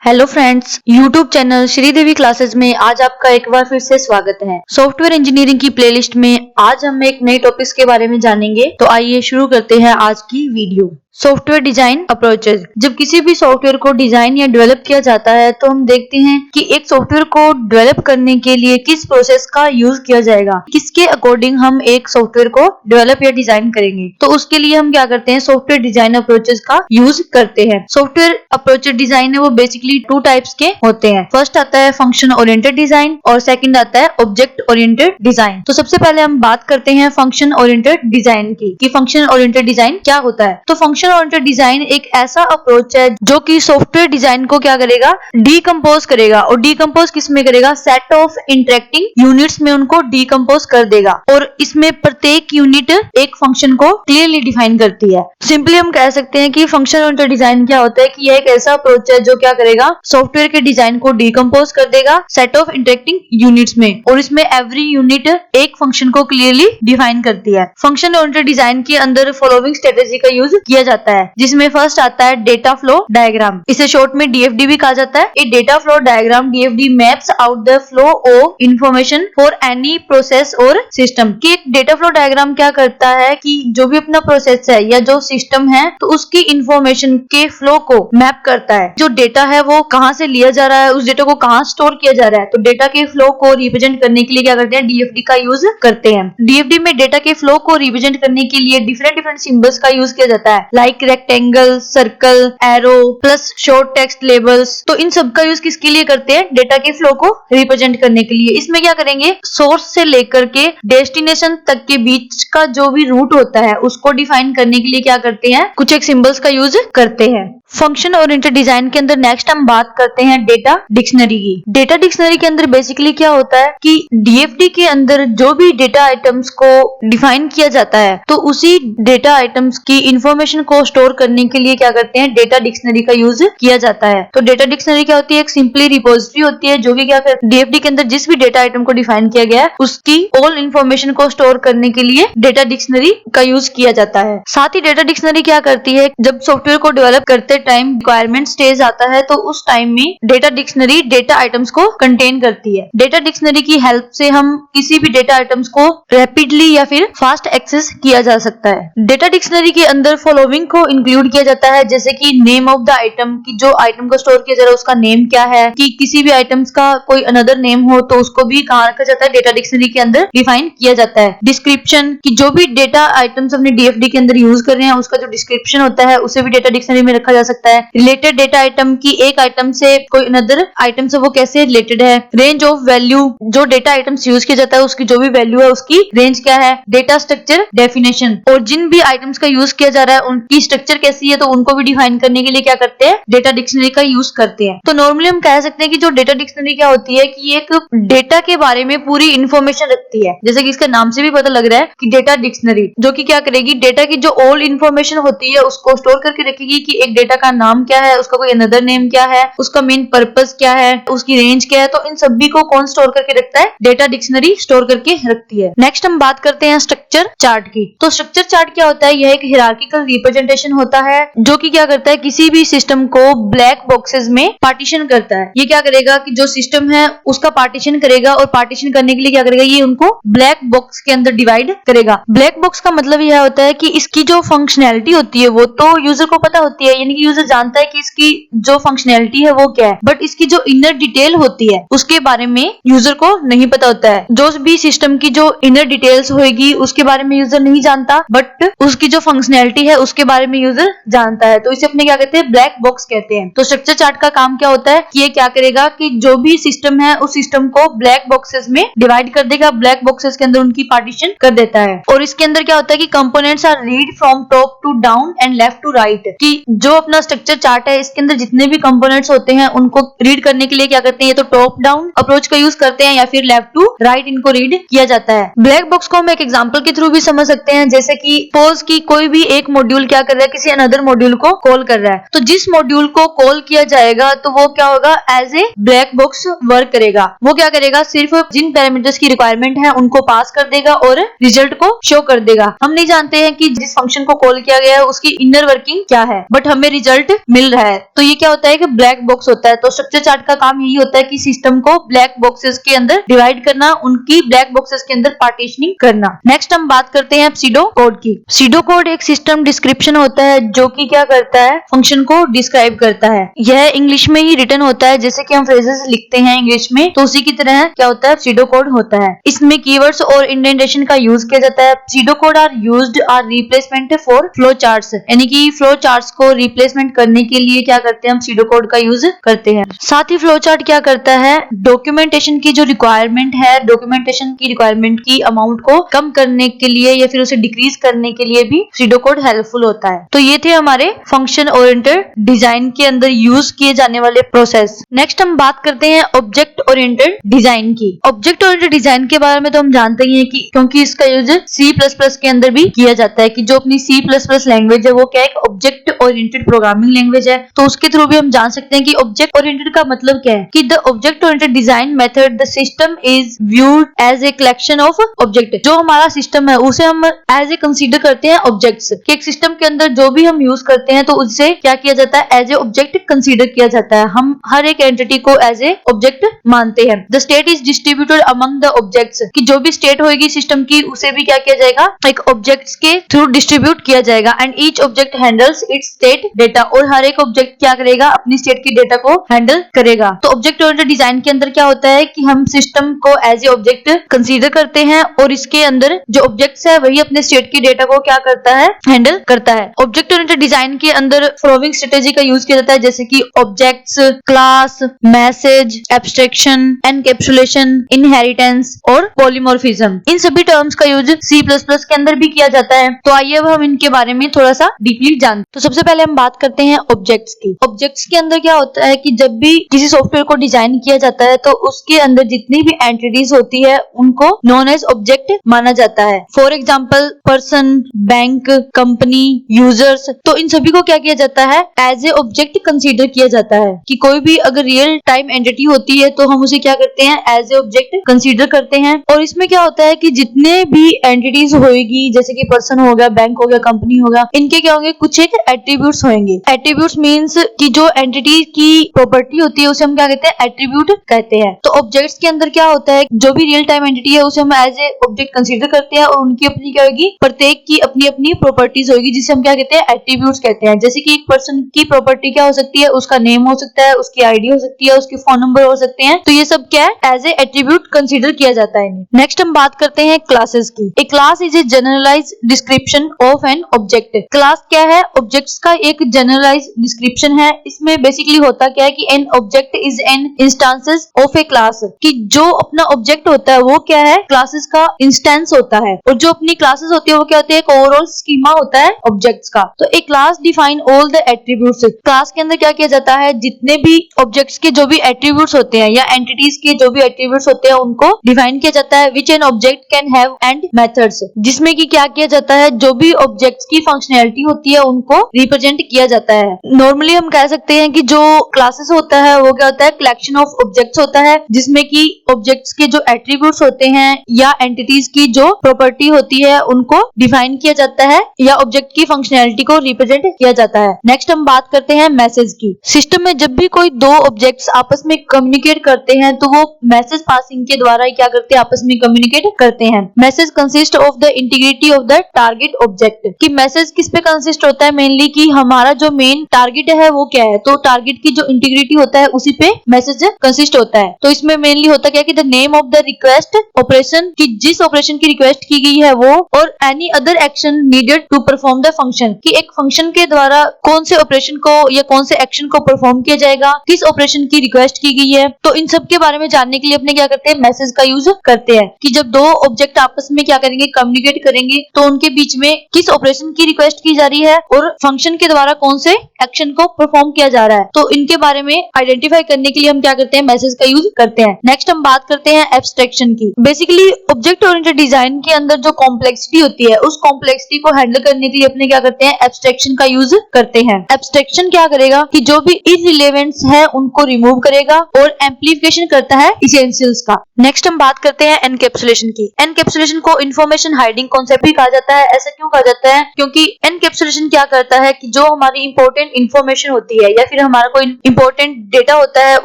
Hello friends, YouTube channel Sridevi classes में आज आपका एक बार फिर से स्वागत है। सॉफ्टवेयर इंजीनियरिंग की प्लेलिस्ट में आज हम एक नए टॉपिक्स के बारे में जानेंगे। तो आइए शुरू करते हैं आज की वीडियो। Software design approaches. जब किसी भी सॉफ्टवेयर को डिजाइन या डेवलप किया जाता है तो हम देखते हैं कि एक सॉफ्टवेयर को डेवलप करने के लिए किस प्रोसेस का यूज किया जाएगा, किसके अकॉर्डिंग हम एक सॉफ्टवेयर को डेवलप या डिजाइन करेंगे। तो उसके लिए हम क्या करते हैं, सॉफ्टवेयर डिजाइन अप्रोचेज का यूज करते हैं। सॉफ्टवेयर अप्रोचेज डिजाइन है वो बेसिकली टू टाइप्स के होते हैं। फर्स्ट आता है फंक्शन ओरिएंटेड डिजाइन और सेकंड आता है ऑब्जेक्ट ओरिएंटेड डिजाइन। तो सबसे पहले हम बात करते हैं फंक्शन ओरिएंटेड डिजाइन की कि फंक्शन ओरिएंटेड डिजाइन क्या होता है। तो फंक्शन ओरिएंटेड डिजाइन एक ऐसा अप्रोच है जो कि सॉफ्टवेयर डिजाइन को क्या करेगा, डीकंपोज करेगा। और डीकंपोज किस में करेगा, सेट ऑफ इंटरेक्टिंग यूनिट्स में उनको डीकंपोज कर देगा। और इसमें प्रत्येक यूनिट एक फंक्शन को क्लियरली डिफाइन करती है। सिंपली हम कह सकते हैं कि फंक्शन ओरिएंटेड डिजाइन क्या होता है कि यह एक ऐसा अप्रोच है जो क्या करेगा, सॉफ्टवेयर के डिजाइन को डीकंपोज कर देगा सेट ऑफ इंटरेक्टिंग यूनिट्स में, और इसमें एवरी यूनिट एक फंक्शन को क्लियरली डिफाइन करती है। फंक्शन ओरिएंटेड डिजाइन के अंदर फॉलोइंग स्ट्रेटेजी का यूज किया जाता है, जिसमें फर्स्ट आता है डेटा फ्लो डायग्राम। इसे शॉर्ट में डीएफडी भी कहा जाता है। A data flow diagram DFD maps out the flow of information for any process और सिस्टम। कि एक डेटा फ्लो डायग्राम क्या करता है कि जो भी अपना प्रोसेस है या जो सिस्टम है तो उसकी इंफॉर्मेशन के फ्लो को मैप करता है। जो डेटा है वो कहां से लिया जा रहा है, उस डेटा को कहां स्टोर किया जा रहा है। तो डेटा के फ्लो को रिप्रेजेंट करने के लिए क्या करते हैं, डीएफडी का यूज करते हैं। डीएफडी में डेटा के फ्लो को रिप्रेजेंट करने के लिए डिफरेंट सिंबल्स का यूज किया जाता है, like rectangle, circle, arrow plus short text labels. तो इन सब का यूज किसके लिए करते हैं, डेटा के फ्लो को रिप्रेजेंट करने के लिए। इसमें क्या करेंगे, सोर्स से लेकर के डेस्टिनेशन तक के बीच का जो भी रूट होता है उसको डिफाइन करने के लिए क्या करते हैं, कुछ एक सिंबल्स का यूज करते हैं। फंक्शन ओरिएंटेड डिजाइन के अंदर नेक्स्ट हम बात करते हैं डेटा डिक्शनरी की। डेटा डिक्शनरी के अंदर बेसिकली क्या होता है कि डीएफडी के अंदर जो भी डेटा आइटम्स को डिफाइन किया जाता है तो उसी डेटा आइटम्स की इंफॉर्मेशन को स्टोर करने के लिए क्या करते हैं, डेटा डिक्शनरी का यूज किया जाता है। तो डेटा डिक्शनरी क्या होती है, एक सिंपली रिपोजिटरी होती है जो कि क्या करती है, डीएफडी के अंदर जिस भी डेटा आइटम को डिफाइन किया गया है उसकी ऑल इंफॉर्मेशन को स्टोर करने के लिए डेटा डिक्शनरी का यूज किया जाता है। साथ ही डेटा डिक्शनरी क्या करती है, जब सॉफ्टवेयर को डेवलप करते टाइम रिक्वायरमेंट स्टेज आता है तो उस टाइम में डेटा डिक्शनरी डेटा आइटम्स को कंटेन करती है। डेटा डिक्शनरी की हेल्प से हम किसी भी डेटा आइटम्स को रैपिडली या फिर फास्ट एक्सेस किया जा सकता है। डेटा डिक्शनरी के अंदर फॉलोइंग को इंक्लूड किया जाता है, जैसे कि नेम ऑफ द आइटम, की जो आइटम को स्टोर किया जा रहा है उसका नेम क्या है, कि किसी भी आइटम्स का कोई अनदर नेम हो तो उसको भी कहाँ रखा जाता है, डेटा डिक्शनरी के अंदर डिफाइन किया जाता है। डिस्क्रिप्शन, की जो भी डेटा आइटम्स अपने डीएफडी के अंदर यूज कर रहे हैं उसका जो डिस्क्रिप्शन होता है उसे भी डेटा डिक्शनरी में रखा जा सकता है। रिलेटेड डेटा आइटम, की एक आइटम से कोई अनदर आइटम से वो कैसे रिलेटेड है। रेंज ऑफ वैल्यू, जो डेटा आइटम्स यूज किया जाता है उसकी जो भी वैल्यू है उसकी रेंज क्या है। डेटा स्ट्रक्चर डेफिनेशन, और जिन भी आइटम्स का यूज किया जा रहा है उनकी स्ट्रक्चर कैसी है तो उनको भी डिफाइन करने के लिए क्या करते हैं, डेटा डिक्शनरी का यूज करते हैं। तो नॉर्मली हम कह सकते हैं कि जो डेटा डिक्शनरी क्या होती है कि एक डेटा के बारे में पूरी इंफॉर्मेशन रखती है, जैसे कि इसके नाम से भी पता लग रहा है कि डेटा डिक्शनरी, जो कि क्या करेगी, डेटा की जो ऑल इंफॉर्मेशन होती है उसको स्टोर करके रखेगी कि एक डेटा का नाम क्या है, उसका कोई अनदर नेम क्या है, उसका मेन पर्पस क्या है, उसकी रेंज क्या है। तो इन सभी को कौन स्टोर करके रखता है, डेटा डिक्शनरी स्टोर करके रखती है। नेक्स्ट हम बात करते हैं स्ट्रक्चर चार्ट की। तो स्ट्रक्चर चार्ट क्या होता है, यह एक हियरार्किकल रिप्रेजेंटेशन होता है जो कि क्या करता है, किसी भी सिस्टम को ब्लैक बॉक्सेस में पार्टीशन करता है। ये क्या करेगा कि जो सिस्टम है उसका पार्टीशन करेगा, और पार्टीशन करने के लिए क्या करेगा, ये उनको ब्लैक बॉक्स के अंदर डिवाइड करेगा। ब्लैक बॉक्स का मतलब यह होता है कि इसकी जो फंक्शनैलिटी होती है वो तो यूजर को पता होती है, यानी कि यूजर जानता है कि इसकी जो फंक्शनैलिटी है वो क्या है, बट इसकी जो इनर डिटेल होती है उसके बारे में यूजर को नहीं पता होता है। जो भी सिस्टम की जो इनर डिटेल्स होगी उसके बारे में यूजर नहीं जानता, बट उसकी जो फंक्शनैलिटी है उसके बारे में यूजर जानता है। तो इसे अपने क्या कहते हैं, ब्लैक बॉक्स कहते हैं। तो स्ट्रक्चर चार्ट का काम क्या होता है कि ये क्या करेगा कि जो भी सिस्टम है उस सिस्टम को ब्लैक बॉक्सेस में डिवाइड कर देगा, ब्लैक बॉक्सेस के अंदर उनकी पार्टीशन कर देता है। और इसके अंदर क्या होता है कि components are read from top to down and left to right, कि जो अपना स्ट्रक्चर चार्ट है इसके अंदर जितने भी कंपोनेंट्स होते हैं उनको रीड करने के लिए क्या करते हैं, ये तो टॉप डाउन अप्रोच का यूज करते हैं या फिर लेफ्ट टू राइट इनको रीड किया जाता है। ब्लैक बॉक्स को हम एक एग्जांपल के थ्रू भी समझ सकते हैं, जैसे कि सपोज कि कोई भी एक मॉड्यूल क्या कर रहा है, किसी अनदर मॉड्यूल को कॉल कर रहा है। तो जिस मॉड्यूल को कॉल किया जाएगा तो वो क्या होगा, as a black box work करेगा। वो क्या करेगा, सिर्फ जिन पैरामीटर्स की रिक्वायरमेंट है उनको पास कर देगा और रिजल्ट को शो कर देगा। हम नहीं जानते हैं कि जिस फंक्शन को कॉल किया गया है उसकी इनर वर्किंग क्या है, बट हमें रिजल्ट मिल रहा है। तो ये क्या होता है कि ब्लैक बॉक्स होता है। तो स्ट्रक्चर चार्ट का काम यही होता है कि सिस्टम को ब्लैक बॉक्सेस के अंदर डिवाइड करना, उनकी ब्लैक बॉक्सेस के अंदर पार्टीशनिंग करना। नेक्स्ट हम बात करते हैं सीडो कोड की। सीडो कोड एक सिस्टम डिस्क्रिप्शन होता है जो कि क्या करता है, फंक्शन को डिस्क्राइब करता है। यह इंग्लिश में ही रिटन होता है, जैसे कि हम फ्रेजेस लिखते हैं इंग्लिश में, तो उसी की तरह क्या होता है, सीडो कोड होता है। इसमें कीवर्ड्स और इंडेंटेशन का यूज किया जाता है। Pseudo code are used are replacement for flow charts, यानी कि फ्लो चार्ट्स को रिप्लेसमेंट करने के लिए क्या करते हैं, हम सीडो कोड का यूज करते हैं। साथ ही फ्लो चार्ट क्या करता है, डॉक्यूमेंटेशन की जो रिक्वायरमेंट है, डॉक्यूमेंटेशन की रिक्वायरमेंट की अमाउंट को कम करने के लिए या फिर उसे डिक्रीज करने के लिए भी सीडो कोड हेल्पफुल होता है। तो ये थे हमारे फंक्शन ओरिएंटेड डिजाइन के अंदर यूज किए जाने वाले प्रोसेस। नेक्स्ट हम बात करते हैं ऑब्जेक्ट ओरिएंटेड डिजाइन की। ऑब्जेक्ट ओरिएंटेड डिजाइन के बारे में तो हम जानते ही हैं कि क्योंकि इसका यूज C++ के अंदर भी किया जाता है, कि जो अपनी C++ लैंग्वेज है वो क्या है, एक ऑब्जेक्ट ओरिएंटेड प्रोग्रामिंग लैंग्वेज है। तो उसके थ्रू भी हम जान सकते हैं कि ऑब्जेक्ट ओरिएंटेड का मतलब क्या है, कि the object oriented design method the system is viewed as a collection of object. जो हमारा सिस्टम है उसे हम एज ए कंसीडर करते हैं ऑब्जेक्ट्स, कि एक सिस्टम के अंदर जो भी हम यूज करते हैं तो उससे क्या किया जाता है, एज ए ऑब्जेक्ट कंसीडर किया जाता है। हम हर एक एंटिटी को एज ए ऑब्जेक्ट मानते हैं। The state is distributed among the objects, कि जो भी स्टेट होगी सिस्टम की उसे भी क्या किया जाएगा, एक ऑब्जेक्ट्स के थ्रू डिस्ट्रीब्यूट किया जाएगा। And each object handles it's state data, और हर एक ऑब्जेक्ट क्या करेगा, अपनी स्टेट की डेटा को हैंडल करेगा। तो ऑब्जेक्ट ओरिएंटेड डिजाइन के अंदर क्या होता है कि हम सिस्टम को एज ए ऑब्जेक्ट कंसीडर करते हैं और इसके अंदर जो ऑब्जेक्ट्स है वही अपने स्टेट की डेटा को क्या करता है, हैंडल करता है। ऑब्जेक्ट ओरिएंटेड डिजाइन के अंदर फॉलोइंग स्ट्रेटेजी का यूज किया जाता है, जैसे कि objects, class, message, abstraction, encapsulation, inheritance और पॉलीमॉर्फिज्म। इन सभी टर्म्स का यूज C++ के अंदर भी किया जाता है। तो आइए अब हम इनके बारे में थोड़ा सा डीपली जानते हैं। तो सबसे पहले हम बात करते हैं ऑब्जेक्ट्स की। ऑब्जेक्ट्स के अंदर क्या होता है कि जब भी किसी सॉफ्टवेयर को डिजाइन किया जाता है तो उसके अंदर जितनी भी एंटिटीज होती है उनको नॉन एज ऑब्जेक्ट माना जाता है। For example person, bank, company, users, तो इन सभी को क्या किया जाता है, एज ए ऑब्जेक्ट कंसीडर किया जाता है। कि कोई भी अगर रियल टाइम एंटिटी होती है तो हम उसे क्या करते हैं, एज ए ऑब्जेक्ट कंसीडर करते हैं। और इसमें क्या होता है कि जितने भी एंटिटीज होगी, जैसे कि पर्सन हो गया, बैंक हो गया, कंपनी हो गया, इनके क्या होंगे, कुछ एक एट्रीब्यूट्स होंगे। एट्रीब्यूट्स मींस कि जो एंटिटी की प्रॉपर्टी होती है उसे हम क्या कहते हैं, एट्रीब्यूट कहते हैं। तो ऑब्जेक्ट्स के अंदर क्या होता है, जो भी रियल टाइम एंटिटी है उसे हम एज ए ऑब्जेक्ट कंसीडर करते हैं और उनकी अपनी क्या होगी, प्रत्येक की अपनी अपनी प्रॉपर्टीज होगी जिसे हम क्या कहते हैं, एट्रीब्यूट्स कहते हैं। जैसे कि एक पर्सन की प्रॉपर्टी क्या हो सकती है, उसका नेम हो सकता है, उसकी आईडी हो सकती है, उसके फोन नंबर हो सकते हैं। तो ये सब क्या है, एज ए एट्रीब्यूट कंसीडर किया जाता है। नेक्स्ट हम बात करते हैं क्लासेस की। A class is a generalized description of an object. Class क्या है, ऑब्जेक्ट्स का एक जनरलाइज्ड डिस्क्रिप्शन है। इसमें बेसिकली होता क्या है कि an object is an instances of A class, कि जो अपना ऑब्जेक्ट होता है वो क्या है, क्लासेस का इंस्टेंस होता है। और जो अपनी क्लासेस होती है वो क्या होती है, एक ओवरऑल स्कीमा होता है ऑब्जेक्ट्स का। तो a class define all the attributes. Class के अंदर क्या किया जाता है, जितने भी ऑब्जेक्ट्स के जो भी एट्रीब्यूट्स होते हैं या एंटिटीज के जो भी एट्रीब्यूट्स होते हैं उनको डिफाइन किया जाता है। विच an object can have and methods, जिसमें कि क्या किया जाता है, जो भी ऑब्जेक्ट्स की फंक्शनैलिटी होती है उनको रिप्रेजेंट किया जाता है। नॉर्मली हम कह सकते हैं कि जो क्लासेस होता है वो क्या होता है, कलेक्शन ऑफ ऑब्जेक्ट्स होता है, जिसमें कि ऑब्जेक्ट्स के जो एट्रीब्यूट्स होते हैं या एंटिटीज की जो प्रॉपर्टी होती है उनको डिफाइन किया जाता है या ऑब्जेक्ट की फंक्शनैलिटी को रिप्रेजेंट किया जाता है। नेक्स्ट हम बात करते हैं मैसेज की। सिस्टम में जब भी कोई दो ऑब्जेक्ट्स आपस में कम्युनिकेट करते हैं तो वो मैसेज पासिंग के द्वारा क्या करते हैं, आपस में कम्युनिकेट करते हैं। Message consist of the integrity of the target object, कि मैसेज किस पे कंसिस्ट होता है, मेनली कि हमारा जो मेन टारगेट है वो क्या है, तो टारगेट की जो इंटीग्रिटी होता है उसी पे मैसेज कंसिस्ट होता है। तो इसमें मेनली होता क्या है कि the name of the request operation, कि जिस ऑपरेशन की रिक्वेस्ट की गई है वो, और any other action needed to perform the function, कि एक फंक्शन के द्वारा कौन से ऑपरेशन को या कौन से एक्शन को परफॉर्म किया जाएगा, किस ऑपरेशन की रिक्वेस्ट की गई है। तो इन सब के बारे में जानने के लिए अपने क्या करते हैं, मैसेज का यूज करते हैं। कि जब दो ऑब्जेक्ट आपस में क्या करेंगे, कम्युनिकेट करेंगे, तो उनके बीच में किस ऑपरेशन की रिक्वेस्ट की जा रही है और फंक्शन के द्वारा कौन से एक्शन को परफॉर्म किया जा रहा है, तो इनके बारे में आइडेंटिफाई करने के लिए हम क्या करते हैं, मैसेज का यूज करते हैं। नेक्स्ट हम बात करते हैं एब्स्ट्रैक्शन की। बेसिकली ऑब्जेक्ट ओरिएंटेड डिजाइन के अंदर जो कॉम्प्लेक्सिटी होती है उस कॉम्प्लेक्सिटी को हैंडल करने के लिए अपने इसमें क्या करते हैं, एब्स्ट्रैक्शन का यूज करते हैं। एब्स्ट्रैक्शन क्या करेगा कि जो भी इररिलेवेंट्स है उनको रिमूव करेगा और एम्प्लीफिकेशन करता है इसेंशियल्स का। नेक्स्ट हम बात करते हैं एनकैप्सुलेशन की। एनकैप्सुलेशन को इंफॉर्मेशन हाइडिंग कॉन्सेप्ट भी कहा जाता है। ऐसा क्यों कहा जाता है, क्योंकि एनकैप्सुलेशन क्या करता है कि जो हमारी इंपॉर्टेंट इंफॉर्मेशन होती है या फिर हमारा कोई इंपॉर्टेंट डेटा होता है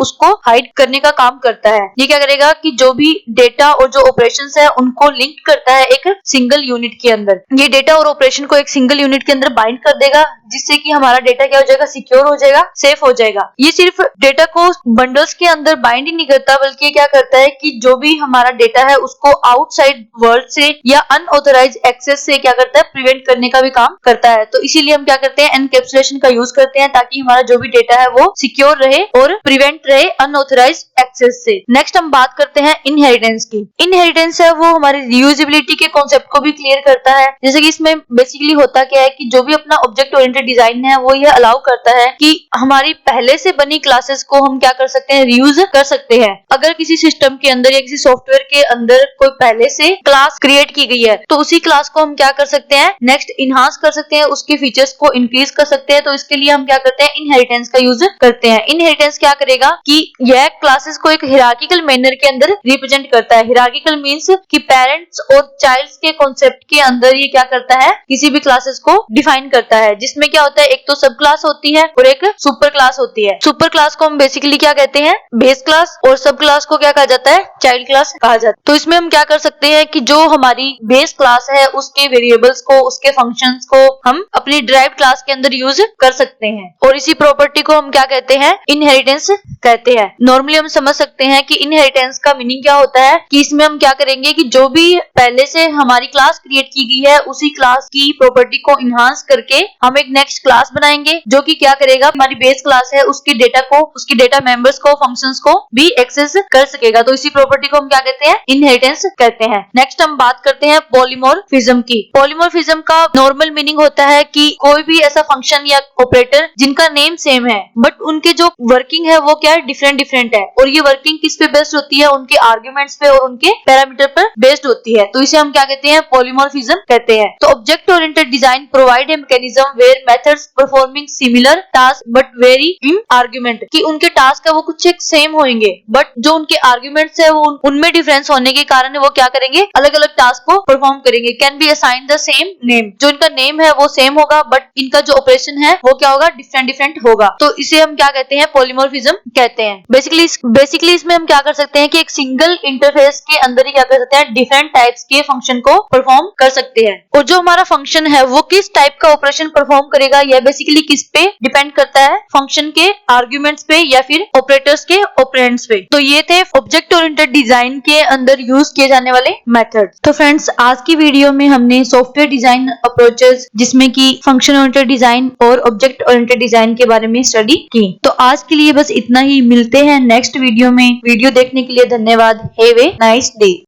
उसको हाइड करने का काम करता है। ये क्या करेगा कि जो भी डेटा और जो ऑपरेशंस है उनको लिंक करता है एक सिंगल यूनिट के अंदर। ये डेटा और ऑपरेशन को एक सिंगल यूनिट के अंदर बाइंड कर देगा, जिससे कि हमारा डेटा क्या हो जाएगा, सिक्योर हो जाएगा, सेफ हो जाएगा। ये सिर्फ डेटा को बंडल्स के अंदर बाइंड ही नहीं करता, बल्कि क्या करता है कि जो भी हमारा डेटा है उसको आउटसाइड वर्ल्ड से या अनऑथराइज्ड एक्सेस से क्या करता है, प्रिवेंट करने का भी काम करता है। तो इसीलिए हम क्या करते हैं, एनकैप्सुलेशन का यूज करते हैं ताकि हमारा जो भी डेटा है वो सिक्योर रहे और प्रिवेंट रहे अनऑथराइज्ड एक्सेस से। नेक्स्ट हम बात करते हैं इनहेरिटेंस की। इनहेरिटेंस है वो हमारी रीयूजेबिलिटी के कॉन्सेप्ट को भी क्लियर करता है। जैसे कि इसमें बेसिकली होता क्या है कि जो भी अपना ऑब्जेक्ट ओरिएंटेड डिजाइन है वो ये अलाउ करता है कि हमारी पहले से बनी क्लासेस को हम क्या कर सकते हैं, रीयूज कर सकते हैं। अगर किसी सिस्टम के अंदर या किसी सॉफ्टवेयर के अंदर कोई पहले से क्लास क्रिएट की गई है तो उसी क्लास को हम क्या कर सकते हैं, नेक्स्ट इनहांस कर सकते हैं, उसके फीचर्स को इंक्रीज कर सकते हैं। तो इसके लिए हम क्या करते हैं, इनहेरिटेंस का यूज करते हैं। इनहेरिटेंस क्या करेगा कि यह क्लासेस को एक हिरार्किकल मैनर के अंदर रिप्रेजेंट करता है। हिरार्किकल मींस कि पेरेंट्स और चाइल्ड्स के कॉन्सेप्ट के अंदर ये क्या करता है, किसी भी क्लासेस को डिफाइन करता है, जिसमें क्या होता है, एक तो सब क्लास होती है और एक सुपर क्लास होती है। सुपर क्लास को हम बेसिकली क्या कहते हैं, बेस क्लास, और सब क्लास को क्या कहा जाता है, चाइल्ड क्लास कहा जाता है। तो इसमें हम क्या कर सकते हैं कि जो हमारी बेस क्लास है उसके वेरिएबल्स को, उसके फंक्शंस को हम अपनी ड्राइव्ड क्लास के अंदर यूज कर सकते हैं, और इसी प्रॉपर्टी को हम क्या कहते हैं, इनहेरिटेंस कहते हैं। नॉर्मली हम समझ सकते हैं कि इनहेरिटेंस का मीनिंग क्या होता है कि इसमें हम क्या करेंगे कि जो भी पहले से हमारी क्लास क्रिएट की गई है उसी क्लास की प्रॉपर्टी को इनहांस करके हम एक नेक्स्ट क्लास बनाएंगे, जो कि क्या करेगा, हमारी बेस क्लास है उसकी डेटा को, उसकी डेटा मेंबर्स को, फंक्शंस को भी एक्सेस कर सकेगा। तो इसी प्रॉपर्टी को हम क्या कहते हैं, इनहेरिटेंस कहते हैं। नेक्स्ट हम बात करते हैं पॉलीमॉर्फिज्म की। पॉलीमॉर्फिज्म का नॉर्मल मीनिंग होता है कि कोई भी ऐसा फंक्शन या ऑपरेटर जिनका नेम सेम है बट उनके जो वर्किंग है वो क्या है, डिफरेंट है, और ये वर्किंग किस पे बेस्ड होती है, उनके आर्ग्यूमेंट्स पे और उनके पैरामीटर पर बेस्ड होती है। तो इसे हम क्या कहते हैं, पॉलीमॉर्फिज्म कहते हैं। तो object oriented design provide a mechanism where methods performing similar task but vary in argument, कि उनके टास्क है वो कुछ एक सेम होंगे बट जो उनके आर्ग्यूमेंट्स है वो उनमें डिफरेंस होने के कारण वो क्या करेंगे, अलग अलग टास्क को परफॉर्म करेंगे। Can be assign the same name, जो इनका नेम है वो सेम होगा बट इनका जो ऑपरेशन है वो क्या होगा, डिफरेंट होगा। तो इसे हम क्या कहते हैं, पॉलीमॉर्फिज्म कहते हैं। बेसिकली इसमें हम क्या कर सकते हैं कि एक सिंगल इंटरफेस के अंदर ही क्या कर सकते हैं, डिफरेंट टाइप्स के फंक्शन को परफॉर्म कर सकते हैं, और जो हमारा फंक्शन है वो किस टाइप का ऑपरेशन परफॉर्म करेगा यह बेसिकली किस पे डिपेंड करता है, फंक्शन के आर्ग्यूमेंट्स पे या फिर ऑपरेटर्स के ऑपरेंड्स पे। तो ये थे ऑब्जेक्ट ओरिएंटेड डिजाइन के अंदर यूज किए जाने वाले मेथड। तो फ्रेंड्स, आज की वीडियो में हमने सॉफ्टवेयर डिजाइन अप्रोचेस जिसमें कि फंक्शन ओरिएंटेड डिजाइन और ऑब्जेक्ट ओरिएंटेड डिजाइन के बारे में स्टडी की। तो आज के लिए बस इतना ही, मिलते हैं नेक्स्ट वीडियो में। वीडियो देखने के लिए धन्यवाद। Have a nice day.